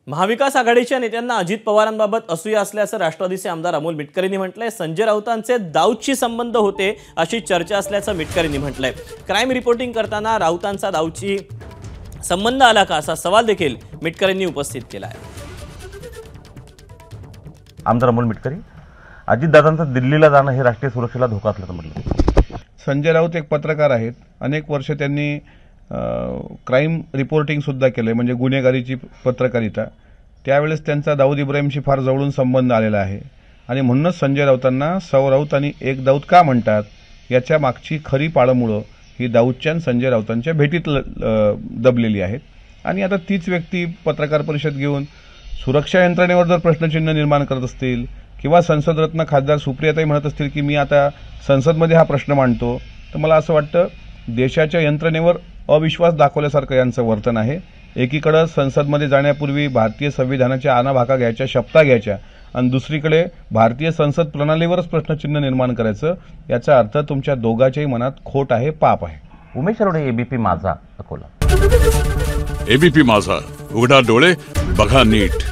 महाविकास आघाडीच्या नेत्यांना अजित पवारांबाबत असूया असल्याचं राष्ट्रवादीचे आमदार अमोल मिटकरींनी म्हटलंय। संजय राऊतांचे दाऊदशी संबंध होते अशी चर्चा असल्याचं मिटकरींनी म्हटलंय। क्राईम रिपोर्टिंग करताना राऊतांचा दाऊदशी संबंध आला का असा सवाल देखील मिटकरींनी उपस्थित केला आहे। आमदार अमोल मिटकरी, अजितदादांचं दिल्लीला जाणं हे राष्ट्रीय सुरक्षेला धोका असल्याचं म्हटलं। संजय राऊत एक पत्रकार आहेत, अनेक वर्ष त्यांनी क्राईम रिपोर्टिंग सुद्धा केले, म्हणजे गुन्हेगारीची पत्रकारिता। त्यावेळेस त्यांचा दाऊद इब्राहिमशी फार जवळून संबंध आलेला आहे आणि म्हणूनच संजय राऊतांना सौ राऊत आणि एक दाऊद का म्हणतात याच्या मागची खरी पाळंमुळं ही दाऊदच्या आणि संजय राऊतांच्या भेटीत दबलेली आहेत। आणि आता तीच व्यक्ती पत्रकार परिषद घेऊन सुरक्षा यंत्रणेवर जर प्रश्नचिन्ह निर्माण करत असतील किंवा संसदरत्न खासदार सुप्रियाताई म्हणत असतील की मी आता संसदमध्ये हा प्रश्न मांडतो, तर मला असं वाटतं देशाच्या यंत्रणेवर अविश्वास दाखवल्यासारखं यांचं वर्तन आहे। एकीकडे संसदमध्ये जाण्यापूर्वी भारतीय संविधानाच्या आनाभाका घ्यायच्या, शपथा घ्यायच्या आणि दुसरीकडे भारतीय संसद प्रणालीवरच प्रश्नचिन्ह निर्माण करायचं, याचा अर्थ तुमच्या दोघांच्याही मनात खोट आहे, पाप आहे। उमेश अरोडे, एबीपी माझा, अकोला। एबीपी माझा, उघडा डोळे बघा नीट।